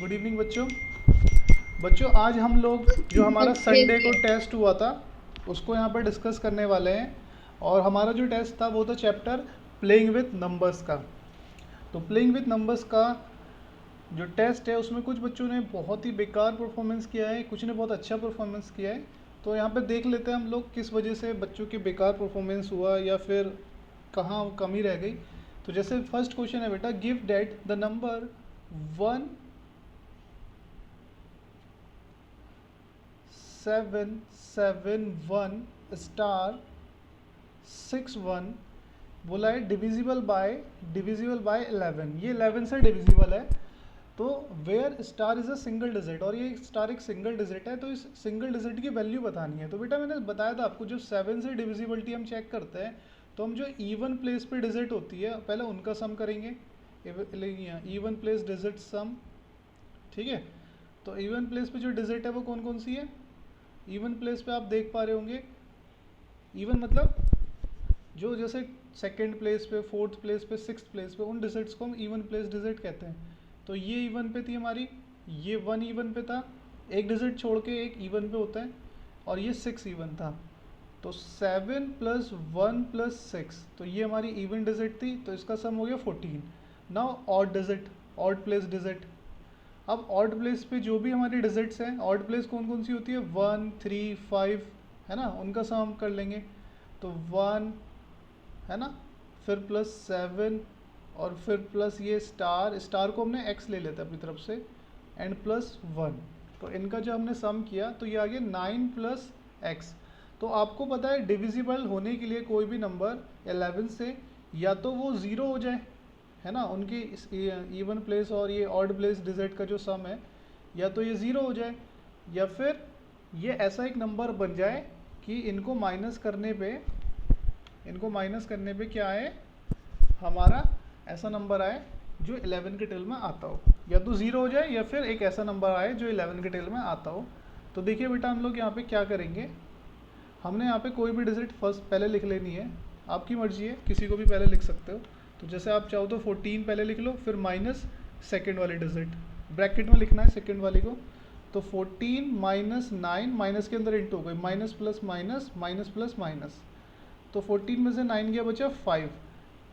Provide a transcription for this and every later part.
Good evening बच्चों। बच्चों आज हम लोग जो हमारा संडे को टेस्ट हुआ था उसको यहाँ पर डिस्कस करने वाले हैं। और हमारा जो टेस्ट था वो था चैप्टर प्लेइंग विथ नंबर्स का। तो प्लेइंग विथ नंबर्स का जो टेस्ट है उसमें कुछ बच्चों ने बहुत ही बेकार परफॉर्मेंस किया है, कुछ ने बहुत अच्छा परफॉर्मेंस किया है। तो यहाँ पे देख लेते हैं हम लोग किस वजह से बच्चों की बेकार परफॉर्मेंस हुआ या फिर कहाँ कमी रह गई। तो जैसे फर्स्ट क्वेश्चन है बेटा, गिव डेट द नंबर 1771 बोला है डिविजिबल बाय 11। ये 11 से डिविजिबल है। तो where star is a single digit, और ये स्टार एक सिंगल डिजिट है, तो इस सिंगल डिजिट की वैल्यू बतानी है। तो बेटा मैंने बताया था आपको, जो 7 से डिविजिबिलिटी हम चेक करते हैं तो हम जो इवन प्लेस पे डिजिट होती है पहले उनका सम करेंगे। इवन प्लेस डिजिट सम, ठीक है। तो इवन प्लेस पे जो डिजिट है वो कौन कौन सी है? इवन प्लेस पे आप देख पा रहे होंगे, इवन मतलब जो जैसे सेकंड प्लेस पे, फोर्थ प्लेस पे, सिक्स्थ प्लेस पे, उन डिजिट्स को हम इवन प्लेस डिजिट कहते हैं। तो ये इवन पे थी हमारी, ये 1 इवन पे था, एक डिजिट छोड़ के एक इवन पे होता है, और ये 6 इवन था। तो 7 प्लस 1 प्लस 6, तो ये हमारी इवन डिजिट थी, तो इसका सम हो गया 14। Now odd digit, odd place digit. अब ऑड प्लेस पे जो भी हमारी डिजिट्स हैं, ऑड प्लेस कौन कौन सी होती है? 1 3 5, है ना, उनका सम हम कर लेंगे। तो 1, है ना, फिर प्लस 7, और फिर प्लस ये स्टार, स्टार को हमने x ले लेते हैं अपनी तरफ से, एंड प्लस 1। तो इनका जो हमने सम किया तो ये आ गया 9 प्लस x। तो आपको पता है डिविजिबल होने के लिए कोई भी नंबर 11 से या तो वो ज़ीरो हो जाए, है ना, उनकी इवन प्लेस और ये ऑड प्लेस डिजिट का जो सम है, या तो ये ज़ीरो हो जाए, या फिर ये ऐसा एक नंबर बन जाए कि इनको माइनस करने पे क्या आए, हमारा ऐसा नंबर आए जो 11 के टेल में आता हो। या तो ज़ीरो हो जाए या फिर एक ऐसा नंबर आए जो 11 के टेल में आता हो। तो देखिए बेटा हम लोग यहाँ पे क्या करेंगे, हमने यहाँ पे कोई भी डिजिट फर्स्ट पहले लिख लेनी है। आपकी मर्जी है, किसी को भी पहले लिख सकते हो। तो जैसे आप चाहो तो 14 पहले लिख लो, फिर माइनस सेकेंड वाली डिजिट ब्रैकेट में लिखना है सेकेंड वाली को। तो 14 माइनस 9, माइनस के अंदर इंटू हो गई, minus plus minus, minus plus minus. तो 14 में से 9 गया, बचा 5,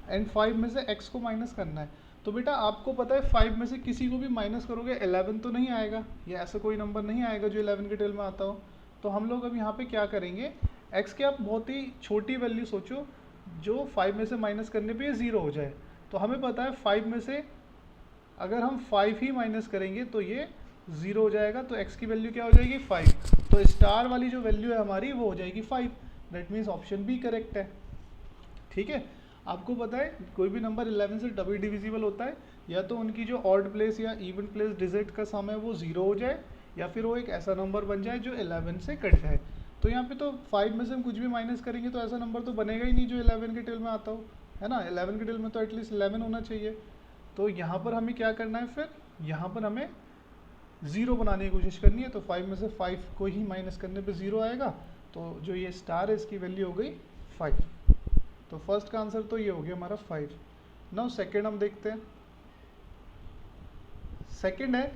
एंड 5 में से x को माइनस करना है। तो बेटा आपको पता है 5 में से किसी को भी माइनस करोगे 11 तो नहीं आएगा, या ऐसा कोई नंबर नहीं आएगा जो 11 के टेल में आता हो। तो हम लोग अब यहाँ पे क्या करेंगे, x के आप बहुत ही छोटी वैल्यू सोचो जो 5 में से माइनस करने पे ये 0 हो जाए। तो हमें पता है 5 में से अगर हम 5 ही माइनस करेंगे तो ये 0 हो जाएगा, तो x की वैल्यू क्या हो जाएगी? 5। तो स्टार वाली जो वैल्यू है हमारी वो हो जाएगी 5। That means option B correct है। ठीक है, आपको पता है कोई भी नंबर 11 से डबल डिविजिबल होता है, या तो उनकी जो ऑड प्लेस या इवन प्लेस डिजिट का सम है वो 0 हो जाए, या फिर वो एक ऐसा नंबर बन जाए जो 11 से कट जाए। तो यहाँ पे तो 5 में से हम कुछ भी माइनस करेंगे तो ऐसा नंबर तो बनेगा ही नहीं जो 11 के टेल में आता हो, है ना। 11 के टेल में तो एटलीस्ट 11 होना चाहिए। तो यहाँ पर हमें क्या करना है, फिर यहाँ पर हमें 0 बनाने की कोशिश करनी है। तो 5 में से 5 को ही माइनस करने पे 0 आएगा, तो जो ये स्टार है इसकी वैल्यू हो गई 5। तो फर्स्ट का आंसर तो ये हो गया हमारा 5। नाउ सेकेंड हम देखते हैं। सेकेंड है,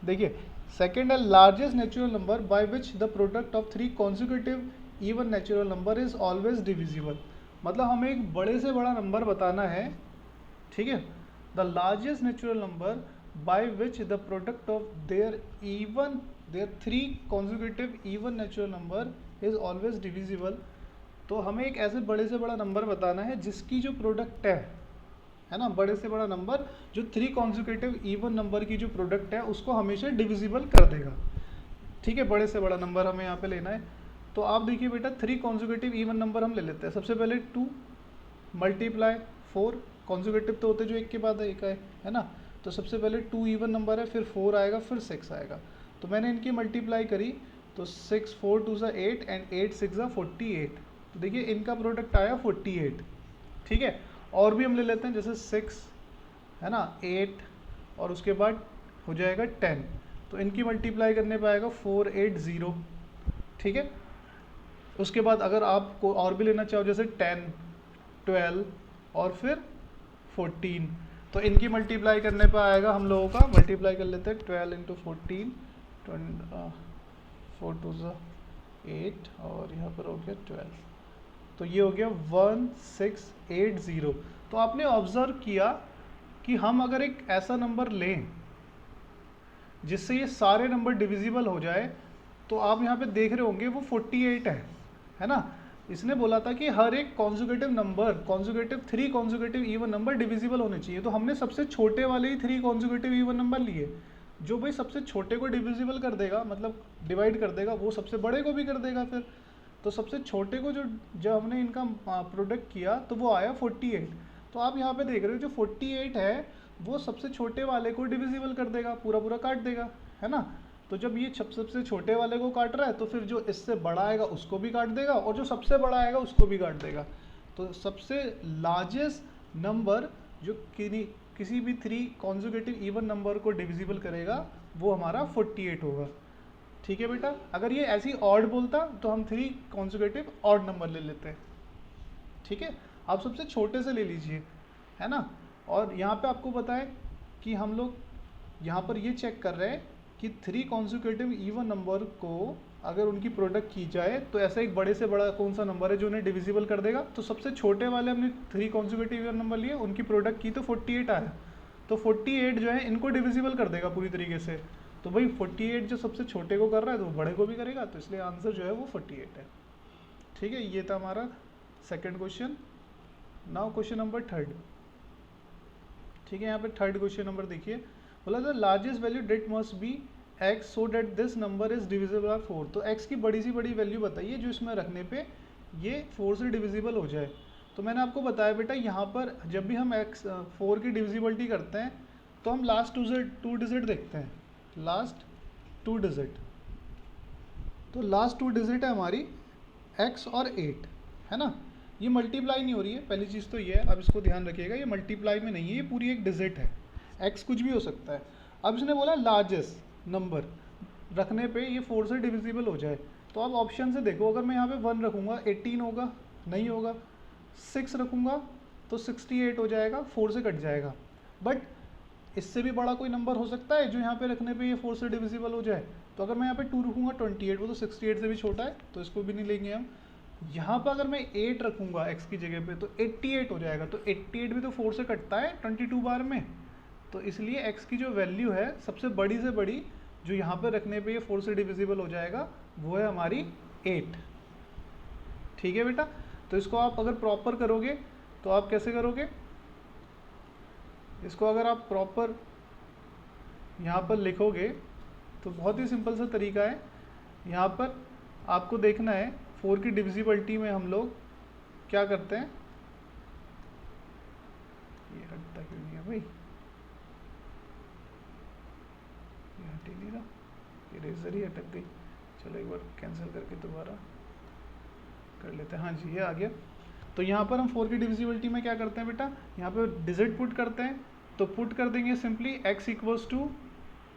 देखिए सेकेंड है largest natural number by which the product of 3 consecutive even natural number is always divisible. मतलब हमें एक बड़े से बड़ा नंबर बताना है, ठीक है। The largest natural number by which the product of their 3 consecutive even natural number is always divisible. तो हमें एक ऐसे बड़े से बड़ा नंबर बताना है जिसकी जो प्रोडक्ट है ना, बड़े से बड़ा नंबर जो 3 कॉन्जिक्यूटिव इवन नंबर की जो प्रोडक्ट है उसको हमेशा डिविजिबल कर देगा। ठीक है, बड़े से बड़ा नंबर हमें यहाँ पे लेना है। तो आप देखिए बेटा 3 कॉन्जिक्यूटिव इवन नंबर हम ले लेते हैं। सबसे पहले 2 मल्टीप्लाई 4, कॉन्जिक्यूटिव तो होते जो एक के बाद एक है ना। तो सबसे पहले 2 इवन नंबर है, फिर 4 आएगा, फिर 6 आएगा। तो मैंने इनकी मल्टीप्लाई करी तो 6 4 2 8 एंड 8 6 48। तो देखिए इनका प्रोडक्ट आया 48। ठीक है, और भी हम ले लेते हैं, जैसे 6 है ना, 8, और उसके बाद हो जाएगा 10। तो इनकी मल्टीप्लाई करने पे आएगा 480। ठीक है, उसके बाद अगर आप को और भी लेना चाहो जैसे 10 12 और फिर 14, तो इनकी मल्टीप्लाई करने पर आएगा हम लोगों का, मल्टीप्लाई कर लेते हैं 12 इंटू 14, 4 टू 8 और यहाँ पर हो गया 12, तो ये हो गया 1680। तो आपने ऑब्जर्व किया कि हम अगर एक ऐसा नंबर लें जिससे ये सारे नंबर डिविजिबल हो जाए, तो आप यहाँ पे देख रहे होंगे वो 48 है ना। इसने बोला था कि हर एक conjugative number, conjugative 3 conjugative even number divisible होने चाहिए। तो हमने सबसे छोटे वाले ही 3 कॉन्जुगेटिव इवन नंबर लिए, जो भाई सबसे छोटे को डिविजिबल कर देगा, मतलब डिवाइड कर देगा, वो सबसे बड़े को भी कर देगा फिर। तो सबसे छोटे को जो हमने इनका प्रोडक्ट किया तो वो आया 48। तो आप यहाँ पे देख रहे हो जो 48 है वो सबसे छोटे वाले को डिविजिबल कर देगा, पूरा पूरा काट देगा, है ना। तो जब ये सबसे छोटे वाले को काट रहा है तो फिर जो इससे बड़ा आएगा उसको भी काट देगा, और जो सबसे बड़ा आएगा उसको भी काट देगा। तो सबसे लार्जेस्ट नंबर जो किसी भी 3 कॉन्जुगेटिव इवन नंबर को डिविजिबल करेगा वो हमारा 48 होगा। ठीक है बेटा, अगर ये ऐसी ऑड बोलता तो हम 3 कॉन्जुगेटिव ऑड नंबर ले लेते हैं। ठीक है, आप सबसे छोटे से ले लीजिए, है ना। और यहाँ पे आपको पता है कि हम लोग यहाँ पर ये चेक कर रहे हैं कि 3 कॉन्जुगेटिव इवन नंबर को अगर उनकी प्रोडक्ट की जाए तो ऐसा एक बड़े से बड़ा कौन सा नंबर है जो उन्हें डिविजिबल कर देगा। तो सबसे छोटे वाले हमने 3 कॉन्जुगेटिव इवन नंबर लिए, उनकी प्रोडक्ट की तो 48 आया। तो 48 जो है इनको डिविजिबल कर देगा पूरी तरीके से। तो भाई 48 जो सबसे छोटे को कर रहा है तो वो बड़े को भी करेगा, तो इसलिए आंसर जो है वो 48 है। ठीक है, ये था हमारा second question. Now question number 3। ठीक है, यहाँ पे थर्ड क्वेश्चन नंबर देखिए, बोला the largest value that must be x so that this number is divisible by 4। तो x की बड़ी सी बड़ी वैल्यू बताइए जो इसमें रखने पे ये 4 से डिविजिबल हो जाए। तो मैंने आपको बताया बेटा यहाँ पर जब भी हम 4 की डिविजिबिलिटी करते हैं तो हम लास्ट 2 डिजिट देखते हैं, लास्ट 2 डिजिट। तो लास्ट 2 डिजिट है हमारी x और 8, है ना। ये मल्टीप्लाई नहीं हो रही है, पहली चीज़ तो ये है, अब इसको ध्यान रखिएगा, ये मल्टीप्लाई में नहीं है, ये पूरी एक डिजिट है, x कुछ भी हो सकता है। अब इसने बोला लार्जेस्ट नंबर रखने पे ये 4 से डिविजिबल हो जाए। तो आप ऑप्शन से देखो, अगर मैं यहाँ पे 1 रखूँगा 18 होगा, नहीं होगा। 6 रखूँगा तो 68 हो जाएगा, 4 से कट जाएगा। बट इससे भी बड़ा कोई नंबर हो सकता है जो यहाँ पे रखने पे ये 4 से डिविजिबल हो जाए। तो अगर मैं यहाँ पे 2 रखूँगा 28, वो तो 68 से भी छोटा है, तो इसको भी नहीं लेंगे हम। यहाँ पर अगर मैं 8 रखूँगा x की जगह पे तो 88 हो जाएगा। तो 88 भी तो 4 से कटता है 22 बार में। तो इसलिए x की जो वैल्यू है सबसे बड़ी से बड़ी जो यहाँ पे रखने पे ये 4 से डिविजिबल हो जाएगा वो है हमारी 8। ठीक है बेटा, तो इसको आप अगर प्रॉपर करोगे तो आप कैसे करोगे इसको, अगर आप प्रॉपर यहाँ पर लिखोगे तो बहुत ही सिंपल सा तरीका है। यहाँ पर आपको देखना है 4 की डिविजिबिलिटी में हम लोग क्या करते हैं, ये हटता क्यों नहीं है भाई, ये हट ही नहीं रहा, इरेजर ही अटक गई। चलो एक बार कैंसिल करके दोबारा कर लेते हैं। हाँ जी, ये आ गया। तो यहाँ पर हम 4 की डिविजिबिलिटी में क्या करते हैं बेटा, यहाँ पे डिजिट पुट करते हैं। तो पुट कर देंगे सिंपली x इक्वल्स टू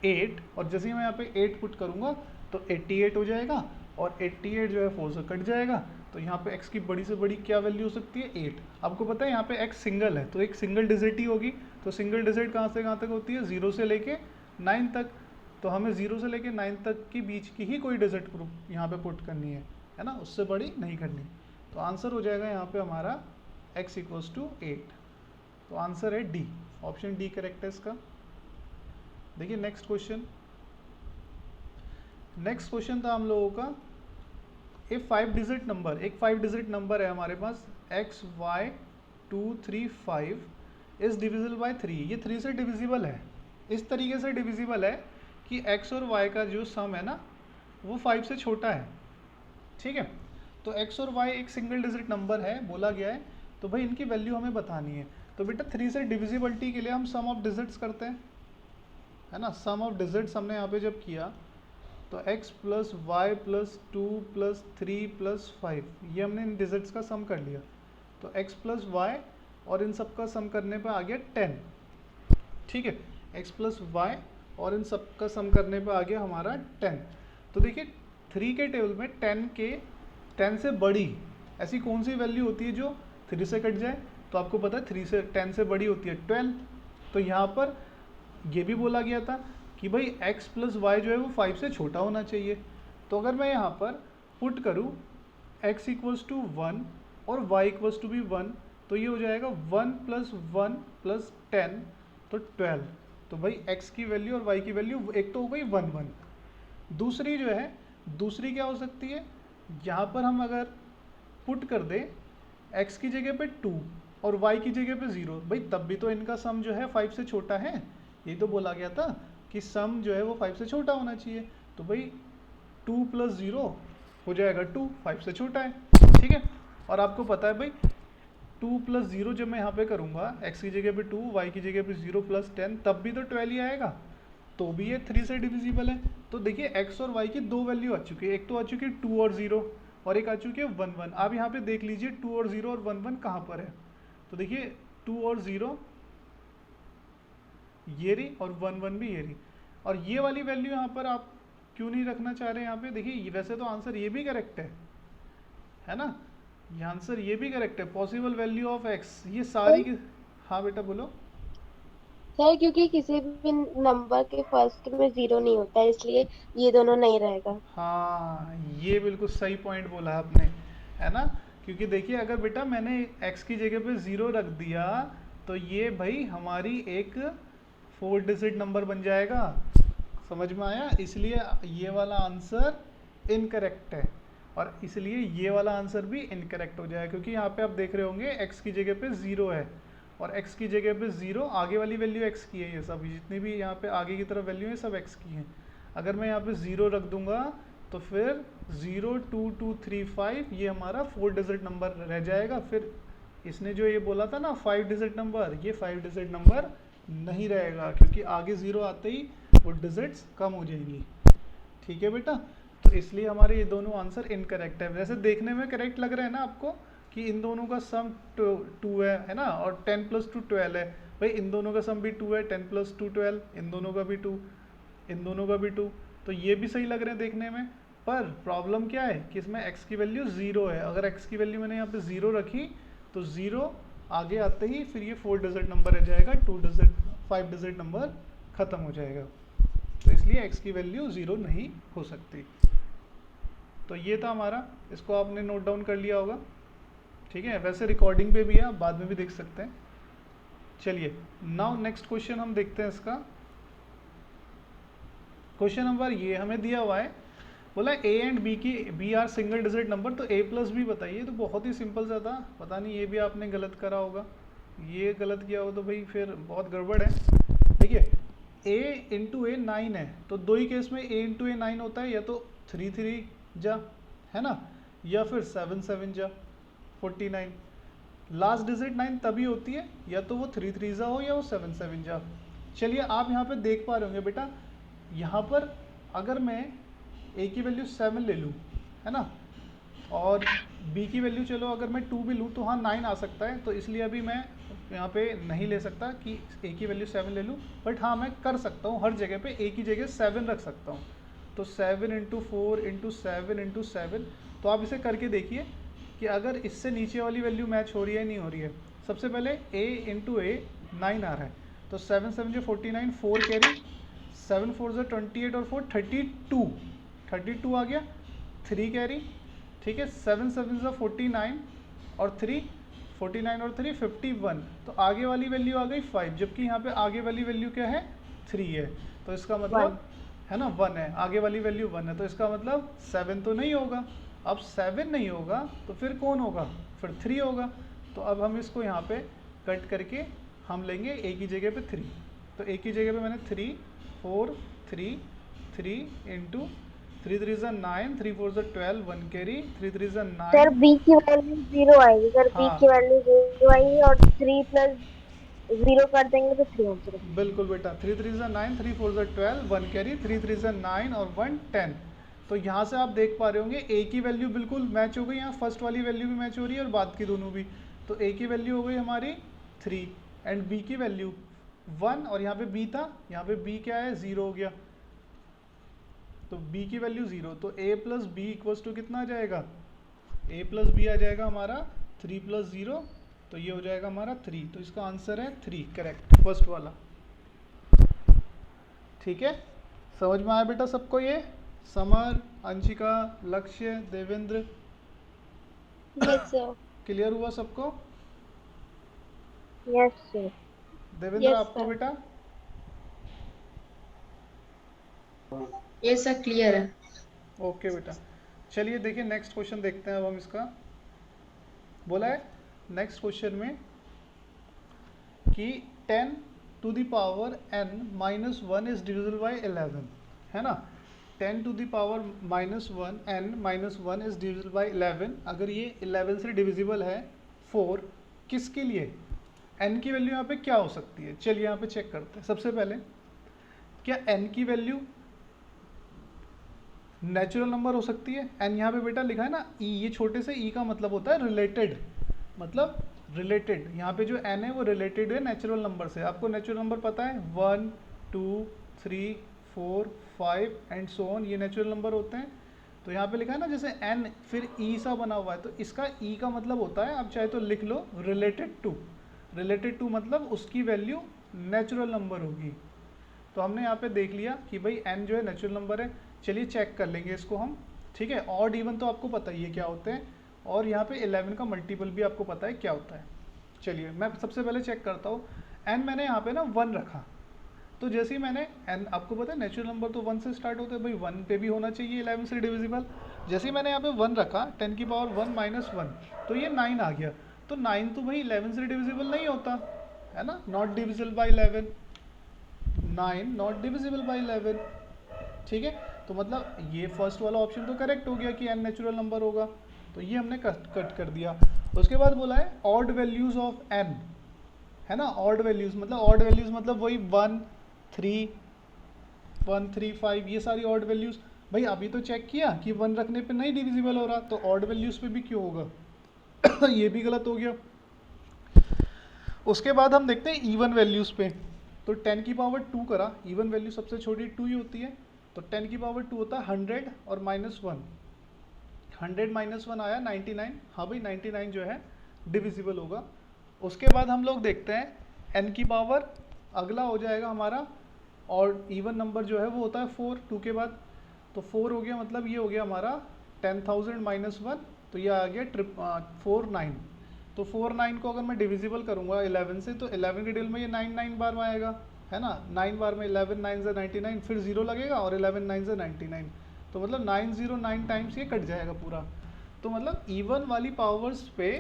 8, और जैसे ही मैं यहाँ पे 8 पुट करूँगा तो 88 हो जाएगा, और 88 जो है 4 से कट जाएगा। तो यहाँ पे x की बड़ी से बड़ी क्या वैल्यू हो सकती है, 8। आपको पता है यहाँ पे x सिंगल है तो एक सिंगल डिजिट ही होगी। तो सिंगल डिजिट कहाँ से कहाँ तक होती है, 0 से लेके 9 तक। तो हमें 0 से लेके 9 तक के बीच की ही कोई डिजिट यहाँ पे पुट करनी है ना, उससे बड़ी नहीं करनी। तो आंसर हो जाएगा यहाँ पे हमारा x इक्वल्स टू 8। तो आंसर है डी, ऑप्शन डी करेक्ट है इसका। देखिए नेक्स्ट क्वेश्चन। नेक्स्ट क्वेश्चन था हम लोगों का एक 5 डिजिट नंबर, एक 5 डिजिट नंबर है हमारे पास XY235 इज डिविजिबल बाय 3। ये 3 से डिविजिबल है, इस तरीके से डिविजिबल है कि x और y का जो सम है ना वो 5 से छोटा है। ठीक है, तो x और y एक सिंगल डिजिट नंबर है बोला गया है, तो भाई इनकी वैल्यू हमें बतानी है। तो बेटा 3 से डिविजिबिलिटी के लिए हम सम ऑफ डिजिट्स करते हैं, है ना। सम ऑफ डिजिट्स हमने यहाँ पे जब किया तो x plus y plus 2 plus 3 plus 5, ये हमने इन डिजिट्स का सम कर लिया। तो x प्लस वाई और इन सब का सम करने पे आ गया 10। ठीक है, x प्लस वाई और इन सब का सम करने पे आ गया हमारा 10। तो देखिए 3 के टेबल में 10 से बड़ी ऐसी कौन सी वैल्यू होती है जो 3 से कट जाए। तो आपको पता है 3 से 10 से बड़ी होती है 12। तो यहाँ पर ये भी बोला गया था कि भाई x प्लस वाई जो है वो 5 से छोटा होना चाहिए। तो अगर मैं यहाँ पर पुट करूँ x इक्वल्स टू 1 और y इक्वल्स टू भी 1, तो ये हो जाएगा 1 प्लस 1 प्लस 10, तो 12। तो भाई x की वैल्यू और y की वैल्यू एक तो हो गई 1 1। दूसरी जो है, दूसरी क्या हो सकती है, यहाँ पर हम अगर पुट कर दें x की जगह पे 2 और y की जगह पे 0, भाई तब भी तो इनका सम जो है 5 से छोटा है। ये तो बोला गया था कि सम जो है वो 5 से छोटा होना चाहिए। तो भाई 2 प्लस 0 हो जाएगा 2, 5 से छोटा है, ठीक है। और आपको पता है भाई 2 प्लस 0 जब मैं यहाँ पे करूँगा, x की जगह पे 2, y की जगह पे 0 प्लस 10, तब भी तो 12 ही आएगा, तो भी ये 3 से डिविजिबल है। तो देखिए x और y की दो वैल्यू आ चुकी है, एक तो आ चुकी है 2 और 0 और एक आ चुकी है 1 1। आप यहाँ पे देख लीजिए 2 और 0 और 1 1 कहाँ पर है। तो देखिए 2 और 0 ये रही और 1 1 भी ये रही। और ये वाली वैल्यू यहाँ पर आप क्यों नहीं रखना चाह रहे हैं यहाँ पे? देखिए वैसे तो आंसर ये भी करेक्ट है ना, ये आंसर ये भी करेक्ट है, पॉसिबल वैल्यू ऑफ x, ये सारी की। हाँ बेटा बोलो। सर क्योंकि किसी भी नंबर के फर्स्ट में 0 नहीं होता है, इसलिए ये दोनों नहीं रहेगा। हाँ ये बिल्कुल सही पॉइंट बोला आपने, है ना। क्योंकि देखिए अगर बेटा मैंने x की जगह पे 0 रख दिया तो ये भाई हमारी एक 4 डिजिट नंबर बन जाएगा, समझ में आया। इसलिए ये वाला आंसर इनकरेक्ट है और इसलिए ये वाला आंसर भी इनकरेक्ट हो जाएगा, क्योंकि यहाँ पे आप देख रहे होंगे x की जगह पे 0 है और x की जगह पे 0, आगे वाली वैल्यू x की है, ये सब जितनी भी यहाँ पे आगे की तरफ वैल्यू है सब x की है। अगर मैं यहाँ पे 0 रख दूंगा तो फिर 0 2 2 3 5 ये हमारा 4 डिजिट नंबर रह जाएगा। फिर इसने जो ये बोला था ना 5 डिजिट नंबर, ये 5 डिजिट नंबर नहीं रहेगा, क्योंकि आगे 0 आते ही वो डिजिट्स कम हो जाएंगी, ठीक है बेटा। तो इसलिए हमारे ये दोनों आंसर इनकरेक्ट है। वैसे देखने में करेक्ट लग रहा है ना आपको कि इन दोनों का सम 2 है ना, और 10 प्लस 2 12 है। भाई इन दोनों का सम भी 2 है, 10 प्लस 2 12, इन दोनों का भी 2, इन दोनों का भी 2, तो ये भी सही लग रहे हैं देखने में। पर प्रॉब्लम क्या है कि इसमें x की वैल्यू 0 है। अगर x की वैल्यू मैंने यहाँ पे 0 रखी तो 0 आगे आते ही फिर ये 4 डिजिट नंबर रह जाएगा, 2 डिजिट 5 डिजिट नंबर खत्म हो जाएगा। तो इसलिए x की वैल्यू 0 नहीं हो सकती। तो ये था हमारा, इसको आपने नोट डाउन कर लिया होगा, ठीक है। वैसे रिकॉर्डिंग पे भी है, आप बाद में भी देख सकते हैं। चलिए नाउ नेक्स्ट क्वेश्चन हम देखते हैं इसका। क्वेश्चन नंबर ये हमें दिया हुआ है, बोला a एंड b की b are single digit number, तो a प्लस b बताइए। तो बहुत ही सिंपल सा था, पता नहीं ये भी आपने गलत करा होगा, ये गलत किया हो तो भाई फिर बहुत गड़बड़ है। देखिए a इंटू ए 9 है, तो दो ही केस में a इंटू ए 9 होता है, या तो 3 3 जा, है ना, या फिर 7 7 जा 49। लास्ट डिजिट 9 तभी होती है, या तो वो 3 3 जा हो या वो 7 7 जा। चलिए आप यहाँ पे देख पा रहे होंगे बेटा, यहाँ पर अगर मैं a की वैल्यू 7 ले लूँ, है ना, और b की वैल्यू चलो अगर मैं 2 भी लूँ तो हाँ 9 आ सकता है। तो इसलिए अभी मैं यहाँ पे नहीं ले सकता कि a की वैल्यू 7 ले लूँ, बट हाँ मैं कर सकता हूँ, हर जगह पे a की जगह 7 रख सकता हूँ। तो 7 इंटू 4 इंटू 7 इंटू 7, तो आप इसे करके देखिए कि अगर इससे नीचे वाली वैल्यू मैच हो रही है नहीं हो रही है। सबसे पहले a इंटू ए 9 आ रहा है, तो 7 7 जो 49, 4 कैरी, 7 4 जो 28 और 4 32 आ गया, 3 कैरी, ठीक है, 7 7 जो 49 और 3 49 और 3 51, तो आगे वाली वैल्यू आ गई 5, जबकि यहाँ पे आगे वाली वैल्यू क्या है 3 है। तो इसका मतलब है ना 1 है, आगे वाली वैल्यू 1 है, तो इसका मतलब 7 तो नहीं होगा। अब 7 नहीं होगा तो फिर कौन होगा, फिर 3 होगा। तो अब हम इसको यहाँ पे कट करके हम लेंगे a की जगह पे 3, तो a की जगह पे मैंने 3 4 3 3 इंटू 3 3 ज़ा 9, 3 4 ज़ा 12, 1 कैरी, 3 3 ज़ा 9। सर b की वैल्यू 0 आएगी, सर b हाँ की वैल्यू 0 आएगी और 3 प्लस 0 कर देंगे तो 3 आंसर होगा। बिल्कुल बेटा, 3 3 ज़ा 9, 3 4 ज़ा 12, 1 कैरी, 3 3 ज़ा 9 और 1 10। तो यहाँ से आप देख पा रहे होंगे a की वैल्यू बिल्कुल मैच हो गई, यहाँ फर्स्ट वाली वैल्यू भी मैच हो रही है और बाद की दोनों भी। तो a की वैल्यू हो गई हमारी 3 एंड b की वैल्यू 1, और यहाँ पे b था, यहाँ पे b क्या है 0 हो गया, तो b की वैल्यू 0, तो a plus B equals to कितना आ जाएगा, a प्लस बी आ जाएगा हमारा 3 प्लस 0 तो ये हो जाएगा हमारा 3, तो इसका आंसर है 3, करेक्ट, फर्स्ट वाला। ठीक है, समझ में आया बेटा सबको ये? समर, अंशिका, लक्ष्य, देवेंद्र, यस सर। क्लियर हुआ सबको? Yes sir. देवेंद्र यस आपको सर। बेटा? ये सब क्लियर है। ओके बेटा, चलिए देखिए नेक्स्ट क्वेश्चन देखते हैं अब हम इसका। बोला है नेक्स्ट क्वेश्चन में कि 10 to the power n minus 1 is divisible by 11, है ना? 10 to the power minus 1 n minus 1 is divisible by 11। अगर ये 11 से डिविजिबल है 4, किसके लिए? n की वैल्यू यहाँ पे क्या हो सकती है? चलिए यहाँ पे चेक करते हैं। सबसे पहले, क्या n की वैल्यू नेचुरल नंबर हो सकती है? n यहाँ पे बेटा लिखा है ना e, ये छोटे से e का मतलब होता है रिलेटेड, मतलब रिलेटेड। यहाँ पे जो n है वो रिलेटेड है नेचुरल नंबर से। आपको नेचुरल नंबर पता है 1 2 3 4 5 एंड सो ऑन, ये नेचुरल नंबर होते हैं। तो यहाँ पे लिखा है ना जैसे n फिर e सा बना हुआ है, तो इसका e का मतलब होता है, आप चाहे तो लिख लो रिलेटेड टू। रिलेटेड टू मतलब उसकी वैल्यू नेचुरल नंबर होगी। तो हमने यहाँ पे देख लिया कि भाई n जो है नेचुरल नंबर है। चलिए चेक कर लेंगे इसको हम, ठीक है? ऑड इवन तो आपको पता ही है क्या होते हैं, और यहाँ पे 11 का मल्टीपल भी आपको पता है क्या होता है। चलिए मैं सबसे पहले चेक करता हूँ। n मैंने यहाँ पे ना 1 रखा, तो जैसे ही मैंने n, आपको पता है नेचुरल नंबर तो 1 से स्टार्ट होते हैं, भाई 1 पे भी होना चाहिए 11 से डिविजिबल। जैसे ही मैंने यहाँ पे 1 रखा 10 की पावर 1 माइनस 1, तो ये 9 आ गया। तो 9 तो भाई 11 से डिविजिबल नहीं होता है ना, not divisible by 11, 9 not divisible by 11। ठीक है, तो मतलब ये फर्स्ट वाला ऑप्शन तो करेक्ट हो गया कि n नेचुरल नंबर होगा, तो ये हमने कट कर दिया। उसके बाद बोला है ऑड वैल्यूज ऑफ n, है ना? ऑड वैल्यूज मतलब वही 1 3 1 3 5, ये सारी ऑड वैल्यूज। भाई अभी तो चेक किया कि 1 रखने पे नहीं डिविजिबल हो रहा, तो ऑड वैल्यूज पे भी क्यों होगा? ये भी गलत हो गया। उसके बाद हम देखते हैं इवन वैल्यूज पे। तो 10 की पावर 2 करा, इवन वैल्यू सबसे छोटी 2 ही होती है, तो 10 की पावर 2 होता है 100 और माइनस 1। 100 माइनस 1 आया 99। हाँ भाई 99 जो है डिविजिबल होगा। उसके बाद हम लोग देखते हैं n की पावर, अगला हो जाएगा हमारा, और इवन नंबर जो है वो होता है 4 2 के बाद, तो 4 हो गया, मतलब ये हो गया हमारा 10,000 माइनस 1, तो ये आ गया 49। तो 49 को अगर मैं डिविजिबल करूँगा 11 से, तो 11 के डिल में ये 9 बार में आएगा, है ना? 9 बार में 11 9 से 99, फिर 0 लगेगा और 11 9 से 99, तो मतलब 909 टाइम्स ये कट जाएगा पूरा। तो मतलब इवन वाली पावर्स पे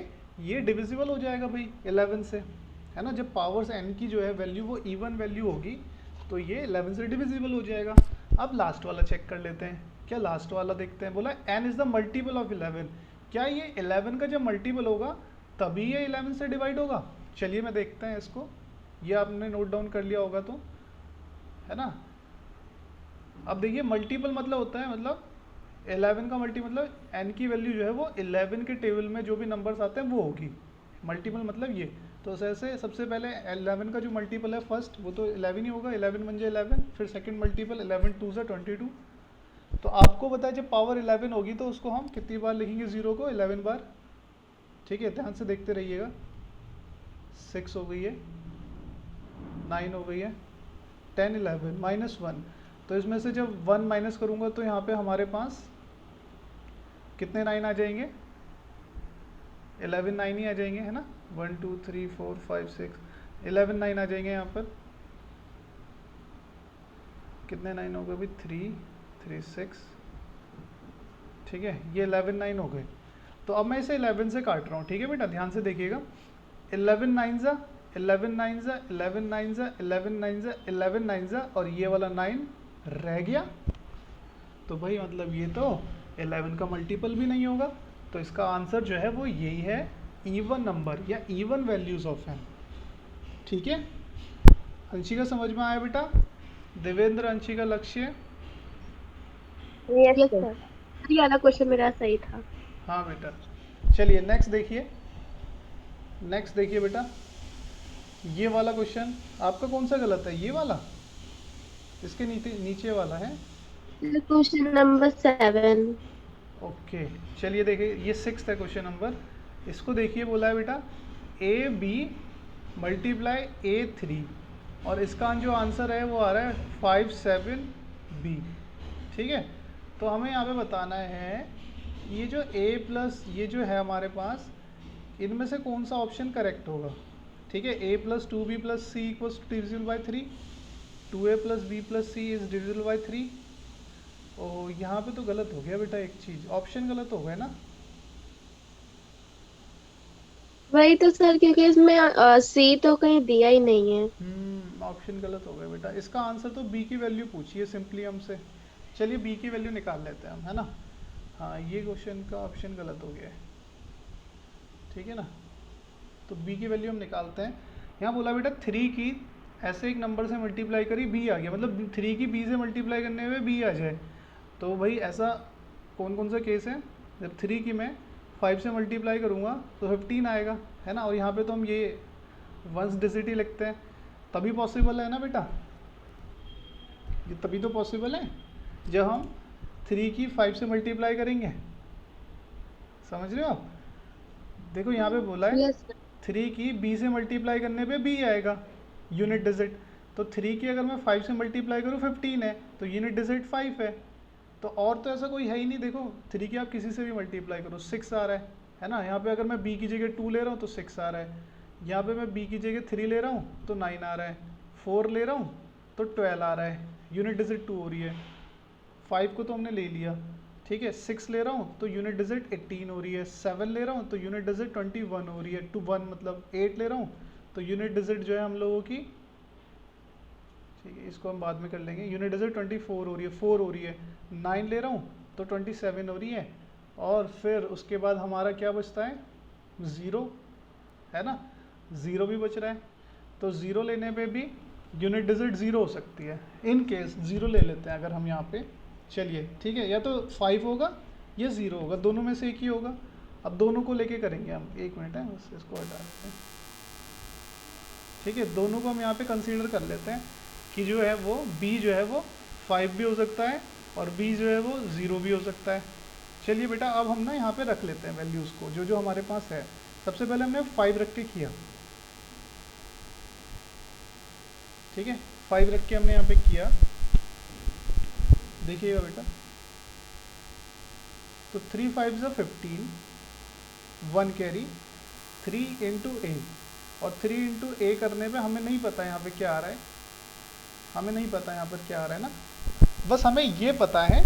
ये डिविजिबल हो जाएगा भाई 11 से, है ना? जब पावर्स n की जो है वैल्यू वो इवन वैल्यू होगी, तो ये 11 से डिविजिबल हो जाएगा। अब लास्ट वाला चेक कर लेते हैं। क्या लास्ट वाला देखते हैं। बोला n is the multiple of 11। क्या ये 11 का जब मल्टीपल होगा तभी ये 11 से डिवाइड होगा? चलिए मैं देखते हैं इसको, ये आपने नोट डाउन कर लिया होगा तो, है ना? अब देखिए मल्टीपल मतलब होता है, मतलब 11 का मल्टी मतलब n की वैल्यू जो है वो 11 के टेबल में जो भी नंबर्स आते हैं वो होगी। मल्टीपल मतलब ये, तो ऐसे सबसे पहले 11 का जो मल्टीपल है फर्स्ट, वो तो 11 ही होगा, 11 बन जाए 11, फिर सेकंड मल्टीपल 11 2 से 22। तो आपको पता है जब पावर 11 होगी तो उसको हम कितनी बार लिखेंगे, 0 को 11 बार। ठीक है, ध्यान से देखते रहिएगा। 6 हो गई है, 9 हो गई है, 10 11 माइनस 1, तो इसमें से जब 1 माइनस करूँगा तो यहाँ पे हमारे पास कितने 9 आ जाएंगे? 11 9 ही आ जाएंगे, है ना? 1 2 3 4 5 6 11 9 आ जाएंगे यहाँ पर। कितने 9 हो गए अभी? 3 3 6, ठीक है, ये 11 9 हो गए। तो अब मैं इसे 11 से काट रहा हूँ, ठीक है बेटा, ध्यान से देखिएगा। 11 9 जा 11 9 जा 11 9 जा 11 9 जा 11 9 जा, और ये वाला 9 रह गया। तो भाई मतलब ये तो 11 का मल्टीपल भी नहीं होगा, तो इसका आंसर जो है वो यही है, इवन नंबर या इवन वैल्यूज ऑफ n। ठीक है, अंशिका समझ में आया बेटा? देवेंद्र, अंशिका, लक्ष्य? Yes sir. ये वाला क्वेश्चन मेरा सही था। हाँ बेटा, चलिए नेक्स्ट देखिए। नेक्स्ट देखिए बेटा, ये वाला क्वेश्चन आपका कौन सा गलत है? ये वाला, इसके नीचे वाला है। Question number 7। ओके, चलिए देखिए, ये 6th है क्वेश्चन नंबर। इसको देखिए, बोला है बेटा ए बी मल्टीप्लाई A3, और इसका जो आंसर है वो आ रहा है 57B। ठीक है, तो हमें यहाँ पे बताना है ये जो A प्लस ये जो है हमारे पास, इनमें से कौन सा ऑप्शन करेक्ट होगा। ठीक है, A plus 2B plus C equals divisible by 3, 2A plus B plus C is divisible by 3। ओ यहाँ पे तो गलत हो गया बेटा, एक चीज़ ऑप्शन गलत हो गया ना। वही तो सर, क्योंकि इसमें सी तो कहीं दिया ही नहीं है। ऑप्शन गलत हो गया बेटा। इसका आंसर तो बी की वैल्यू पूछी है सिंपली हमसे। चलिए बी की वैल्यू निकाल लेते हैं हम, है ना। हाँ, ये क्वेश्चन का ऑप्शन गलत हो गया है। ठीक है ना, तो बी की वैल्यू हम निकालते हैं। यहाँ बोला बेटा 3 की ऐसे एक नंबर से मल्टीप्लाई करी, बी आ गया, मतलब 3 की बी से मल्टीप्लाई करने में बी आ जाए। तो भाई ऐसा कौन कौन सा केस है, जब 3 की मैं 5 से मल्टीप्लाई करूँगा तो 15 आएगा, है ना। और यहाँ पे तो हम ये वंस डिजिट ही लिखते हैं, तभी पॉसिबल है ना बेटा, ये तभी तो पॉसिबल है जब हम 3 की 5 से मल्टीप्लाई करेंगे। समझ रहे हो आप। देखो यहाँ पे बोला है यस सर। 3 की b से मल्टीप्लाई करने पे b आएगा यूनिट डिजिट। तो 3 की अगर मैं 5 से मल्टीप्लाई करूँ 15 है, तो यूनिट डिजिट 5 है। तो और तो ऐसा कोई है ही नहीं। देखो 3 की आप किसी से भी मल्टीप्लाई करो 6 आ रहा है ना। यहाँ पे अगर मैं b की जगह 2 ले रहा हूँ तो 6 आ रहा है। यहाँ पे मैं b की जगह 3 ले रहा हूँ तो 9 आ रहा है। 4 ले रहा हूँ तो 12 आ रहा है, यूनिट डिजिट 2 हो रही है। 5 को तो हमने ले लिया, ठीक है। 6 ले रहा हूँ तो यूनिट डिजिट 18 हो रही है। 7 ले रहा हूँ तो यूनिट डिजिट 21 हो रही है। 1 मतलब 8 ले रहा हूँ तो यूनिट डिजिट जो है हम लोगों की, ठीक है, इसको हम बाद में कर लेंगे, यूनिट डिजिट 24 हो रही है, 4 हो रही है। 9 ले रहा हूँ तो 27 हो रही है। और फिर उसके बाद हमारा क्या बचता है, 0, है ना। 0 भी बच रहा है, तो 0 लेने पे भी यूनिट डिजिट 0 हो सकती है। इन केस 0 ले लेते हैं अगर हम यहाँ पे। चलिए ठीक है, या तो 5 होगा या 0 होगा, दोनों में से एक ही होगा। अब दोनों को लेके करेंगे हम, 1 मिनट है बस, इसको हटा देते हैं। ठीक है, दोनों को हम यहाँ पे कंसीडर कर लेते हैं कि जो है वो b जो है वो 5 भी हो सकता है और b जो है वो 0 भी हो सकता है। चलिए बेटा अब हम ना यहाँ पे रख लेते हैं वैल्यूज़ को, जो जो हमारे पास है। सबसे पहले हमने 5 रख के किया, ठीक है। 5 रख के हमने यहाँ पे किया, देखिएगा बेटा। तो 3 5 ज़ा 15, 1 कैरी, 3 इंटू ए, और 3 इंटू ए करने पे हमें नहीं पता यहाँ पे क्या आ रहा है, हमें नहीं पता यहाँ पर क्या आ रहा है ना। बस हमें ये पता है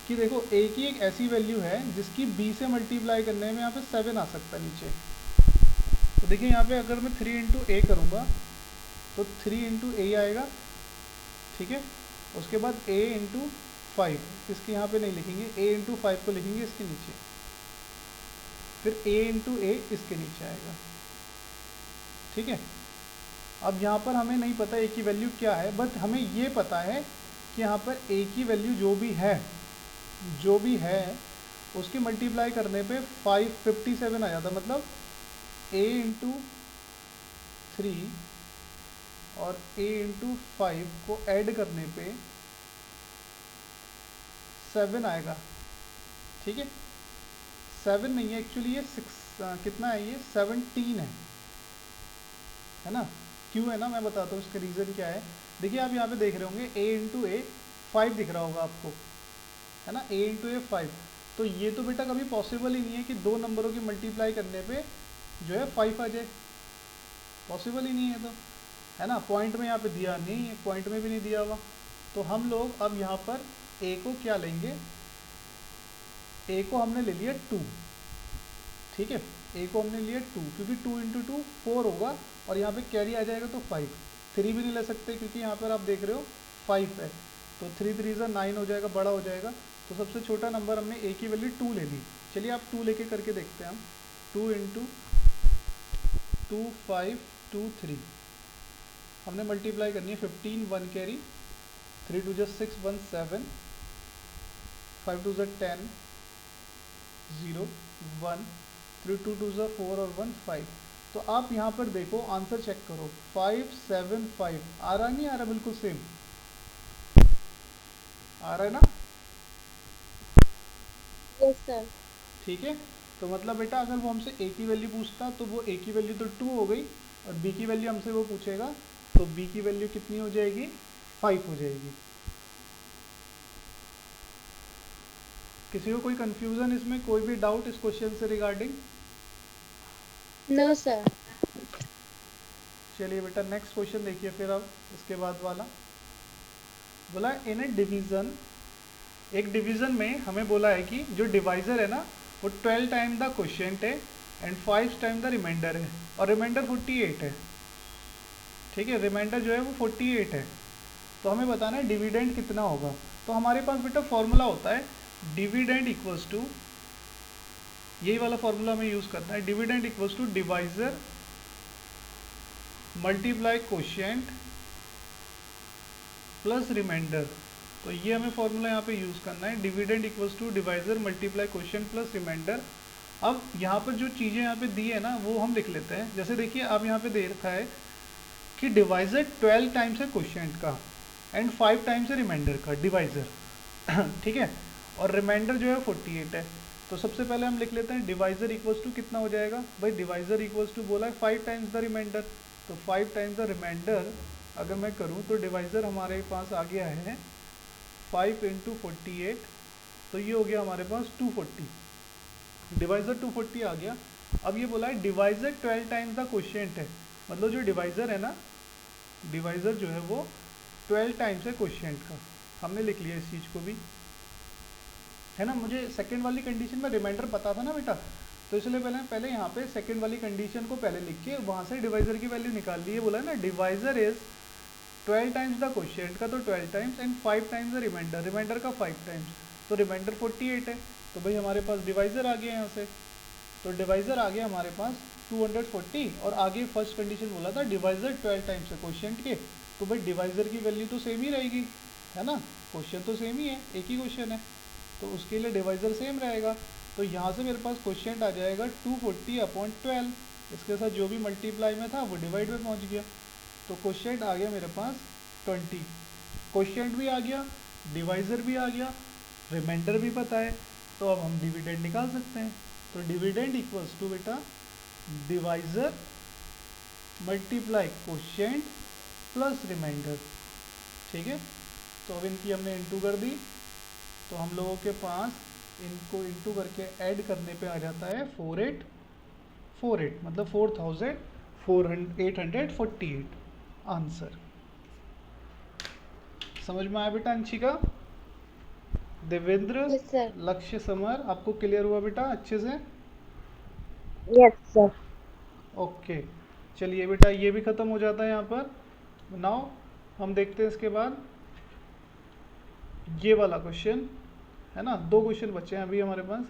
कि देखो a की एक ऐसी वैल्यू है जिसकी b से मल्टीप्लाई करने में यहाँ पे 7 आ सकता है नीचे। तो देखिए यहाँ पे अगर मैं 3 इंटू ए करूँगा तो 3 इंटू ए आएगा, ठीक है। उसके बाद a इंटू 5, इसके यहाँ पे नहीं लिखेंगे, a इंटू 5 को लिखेंगे इसके नीचे, फिर a इंटू ए इसके नीचे आएगा, ठीक है। अब यहाँ पर हमें नहीं पता a की वैल्यू क्या है, बट हमें ये पता है कि यहाँ पर a की वैल्यू जो भी है उसकी मल्टीप्लाई करने पे 557 आ जाता, मतलब a इंटू 3 और a इंटू 5 को ऐड करने पे 7 आएगा, ठीक है। 7 नहीं है एक्चुअली, ये 6 कितना है, ये 17 है ना। क्यों है ना, मैं बताता हूँ इसका रीज़न क्या है। देखिए आप यहाँ पे देख रहे होंगे a इंटू ए 5 दिख रहा होगा आपको, है ना, a इंटू ए 5। तो ये तो बेटा कभी पॉसिबल ही नहीं है कि दो नंबरों की मल्टीप्लाई करने पे जो है 5 आ जाए, पॉसिबल ही नहीं है। तो है ना, पॉइंट में यहाँ पे दिया नहीं है, पॉइंट में भी नहीं दिया हुआ। तो हम लोग अब यहाँ पर a को क्या लेंगे, a को हमने ले लिया 2, ठीक है। a को हमने लिया 2 क्योंकि 2 इंटू 2 4 होगा, और यहाँ पे कैरी आ जाएगा तो 5। 3 भी नहीं ले सकते क्योंकि यहाँ पर आप देख रहे हो 5 है, तो 3 3 ज़ा 9 हो जाएगा, बड़ा हो जाएगा। तो सबसे छोटा नंबर हमने a की वैल्यू 2 ले ली। चलिए आप 2 लेके करके देखते हैं हम। 2 इंटू 2 5 2 3 हमने मल्टीप्लाई करनी है 15, 1 कैरी, 3 2 ज़ा 6 1 7, 5 2 ज़ा 10 0 1, 3 2 2 ज़ा 4 और 1 5। तो आप यहाँ पर देखो, आंसर चेक करो, 5 7 5 आ रहा नहीं आ रहा, बिल्कुल सेम आ रहा है ना। Yes sir. ठीक है, तो तो मतलब बेटा अगर वो हमसे a की वैल्यू पूछता तो वो a की वैल्यू तो 2 हो गई, और b की वैल्यू हमसे वो पूछेगा तो b की वैल्यू कितनी हो जाएगी, 5 हो जाएगी। किसी को कोई कंफ्यूजन इसमें, कोई भी डाउट इस क्वेश्चन से रिगार्डिंग? No sir. चलिए बेटा नेक्स्ट क्वेश्चन देखिए फिर अब इसके बाद वाला। बोला इन ए डिवीजन, एक डिवीजन में हमें बोला है कि जो डिवाइजर है ना वो 12 टाइम द क्वोशिएंट है एंड 5 टाइम द रिमाइंडर है, और रिमाइंडर 48 है। ठीक है, रिमाइंडर जो है वो 48 है। तो हमें बताना है डिविडेंड कितना होगा। तो हमारे पास बेटा फॉर्मूला होता है डिविडेंड इक्वल्स टू, यही वाला फॉर्मूला हमें यूज़ करना है, dividend equals to divisor multiply quotient plus remainder. तो ये हमें फॉर्मूला यहाँ पे यूज़ करना है, dividend equals to divisor multiply quotient plus remainder. अब यहाँ पर जो चीज़ें यहाँ पे दी है ना वो हम लिख लेते हैं। जैसे देखिए अब यहाँ पे दे रखा है कि डिवाइजर 12 टाइम्स है क्वोशिएंट का एंड 5 टाइम्स है रिमाइंडर का, डिवाइजर ठीक है, और रिमाइंडर जो है 48 है। तो सबसे पहले हम लिख लेते हैं डिवाइजर इक्वल्स टू कितना हो जाएगा भाई, डिवाइजर इक्वल्स टू बोला है 5 टाइम्स द रिमाइंडर, तो 5 टाइम्स द रिमाइंडर अगर मैं करूं तो डिवाइजर हमारे पास आ गया है 5 इंटू 48, तो ये हो गया हमारे पास 240, डिवाइजर 240 आ गया। अब ये बोला है डिवाइजर 12 टाइम्स द क्वोशिएंट है, मतलब जो डिवाइजर है ना, डिवाइजर जो है वो 12 टाइम्स है क्वोशिएंट का। हमने लिख लिया इस चीज़ को भी, है ना। मुझे सेकंड वाली कंडीशन में रिमाइंडर पता था ना बेटा, तो इसलिए पहले यहाँ पे सेकंड वाली कंडीशन को पहले लिख के वहाँ से डिवाइजर की वैल्यू निकाल ली। ये बोला है ना divisor is 12 times the quotient का, तो 12 times and 5 times the remainder, remainder का 5 टाइम्स, तो रिमाइंडर 48 है। तो भाई हमारे पास डिवाइजर आ गया यहाँ से, तो डिवाइजर आ गया हमारे पास 240, और आगे फर्स्ट कंडीशन बोला था डिवाइजर 12 टाइम्स है क्वोशिएंट के, तो भाई डिवाइजर की वैल्यू तो सेम ही रहेगी, है ना, क्वेश्चन तो सेम ही है, एक ही क्वेश्चन है, तो उसके लिए डिवाइजर सेम रहेगा। तो यहाँ से मेरे पास क्वोशिएंट आ जाएगा 240/12, इसके साथ जो भी मल्टीप्लाई में था वो डिवाइड में पहुँच गया, तो क्वोशिएंट आ गया मेरे पास 20। क्वोशिएंट भी आ गया, डिवाइजर भी आ गया, रिमाइंडर भी पता है, तो अब हम डिविडेंड निकाल सकते हैं। तो डिविडेंड इक्वल्स टू बेटा divisor multiply quotient plus remainder, ठीक है। तो अब इनकी हमने इंटू कर दी, तो हम लोगों के पास इनको इंटू करके ऐड करने पे आ जाता है 4848, मतलब 4848 आंसर। समझ में आया बेटा अंशिका? Devendra, yes sir. लक्ष्य, समर, आपको क्लियर हुआ बेटा अच्छे से? Yes sir. ओके, चलिए बेटा ये भी ख़त्म हो जाता है यहाँ पर। नाउ हम देखते हैं इसके बाद ये वाला क्वेश्चन, है ना। दो क्वेश्चन बचे हैं अभी हमारे पास।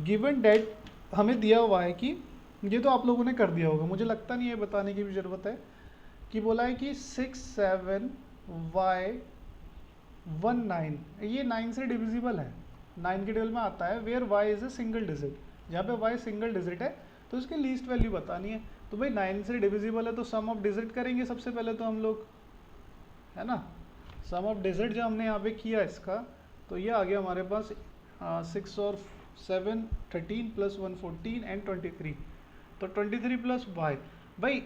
गिवन डेट हमें दिया हुआ है कि, ये तो आप लोगों ने कर दिया होगा, मुझे लगता नहीं है बताने की भी ज़रूरत है, कि बोला है कि 67y19, ये 9 से डिविजिबल है, 9 के टेबल में आता है, where y is a single digit, जहाँ पे y सिंगल डिजिट है तो इसकी लीस्ट वैल्यू बतानी है। तो भाई 9 से डिविजिबल है तो सम ऑफ डिजिट करेंगे सबसे पहले तो हम लोग, है ना। सम ऑफ डिजिट जो हमने यहाँ पे किया इसका, तो ये आ गया हमारे पास 6 और 7 13 प्लस 1 14 एंड 23, तो 23 प्लस y, भाई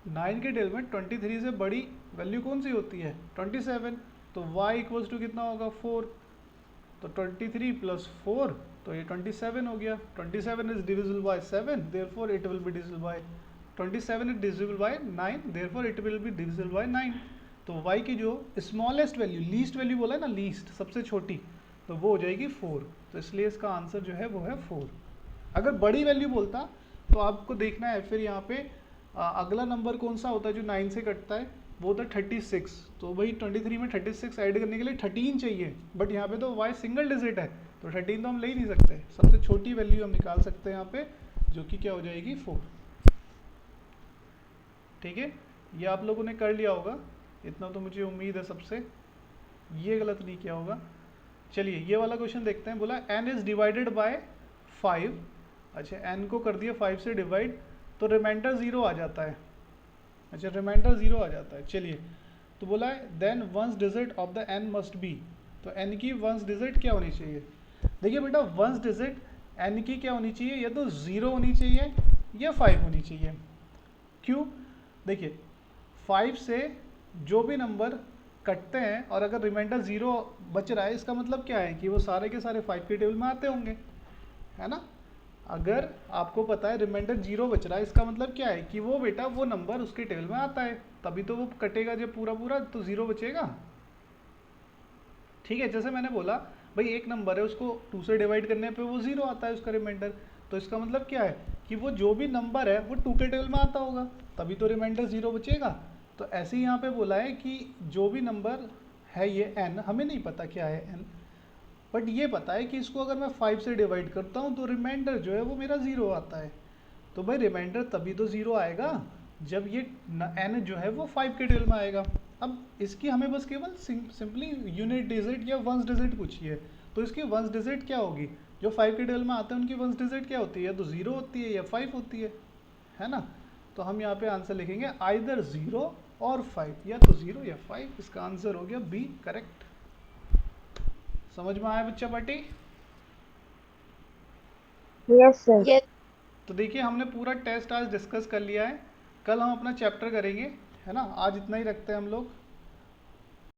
9 के टेल में 23 से बड़ी वैल्यू कौन सी होती है 27, तो y इक्वल्स टू कितना होगा 4, तो 23 प्लस 4, तो ये 27 हो गया। 27 is divisible bye 7, therefore it will be divisible by 27 is divisible bye 9, therefore it will be divisible by 9। तो y की जो स्मॉलेस्ट वैल्यू, लीस्ट वैल्यू बोला है ना, लीस्ट सबसे छोटी, तो वो हो जाएगी 4, तो इसलिए इसका आंसर जो है वो है 4। अगर बड़ी वैल्यू बोलता तो आपको देखना है फिर यहाँ पे अगला नंबर कौन सा होता है जो 9 से कटता है, वो होता है 36, तो भाई 23 में 36 ऐड करने के लिए 13 चाहिए, बट यहाँ पे तो y सिंगल डिजिट है तो 13 तो हम ले ही नहीं सकते, सबसे छोटी वैल्यू हम निकाल सकते हैं यहाँ पे, जो कि क्या हो जाएगी 4। ठीक है, ये आप लोगों ने कर लिया होगा, इतना तो मुझे उम्मीद है सबसे, ये गलत नहीं किया होगा। चलिए ये वाला क्वेश्चन देखते हैं। बोला n इज डिवाइडेड बाय 5, अच्छा n को कर दिया 5 से डिवाइड, तो रिमाइंडर 0 आ जाता है, अच्छा रिमाइंडर 0 आ जाता है। चलिए तो बोला है then ones digit of the n must be, तो n की वंस डिजिट क्या होनी चाहिए। देखिए बेटा वंस डिजिट एन की क्या होनी चाहिए, या तो 0 होनी चाहिए या 5 होनी चाहिए। क्यों? देखिए 5 से जो भी नंबर कटते हैं और अगर रिमाइंडर 0 बच रहा है, इसका मतलब क्या है कि वो सारे के सारे 5 के टेबल में आते होंगे, है ना। अगर आपको पता है रिमाइंडर 0 बच रहा है, इसका मतलब क्या है कि वो बेटा वो नंबर उसके टेबल में आता है, तभी तो वो कटेगा। जब पूरा पूरा तो 0 बचेगा। ठीक है, जैसे मैंने बोला भाई एक नंबर है, उसको 2 से डिवाइड करने पे वो 0 आता है उसका रिमाइंडर, तो इसका मतलब क्या है कि वो जो भी नंबर है वो 2 के टेबल में आता होगा, तभी तो रिमाइंडर 0 बचेगा। तो ऐसे ही यहाँ पे बोला है कि जो भी नंबर है ये n, हमें नहीं पता क्या है n, बट ये पता है कि इसको अगर मैं 5 से डिवाइड करता हूँ तो रिमाइंडर जो है वो मेरा 0 आता है। तो भाई रिमाइंडर तभी तो 0 आएगा जब ये n जो है वो 5 के टेबल में आएगा। अब इसकी हमें बस केवल सिंपली यूनिट डिजिट या वंस डिजिट पूछी है, तो इसकी वंस डिजिट क्या होगी, जो 5 के टेबल में आते हैं उनकी वंस डिजिट क्या होती है, या तो 0 होती है या 5 होती है ना। तो हम यहाँ पे आंसर लिखेंगे आइदर 0 और 5, या तो 0 या 5। इसका आंसर हो गया बी करेक्ट। समझ में आया बच्चा पार्टी? Yes sir. यस। तो देखिए हमने पूरा टेस्ट आज डिस्कस कर लिया है, कल हम अपना चैप्टर करेंगे, है ना। आज इतना ही रखते हैं हम लोग।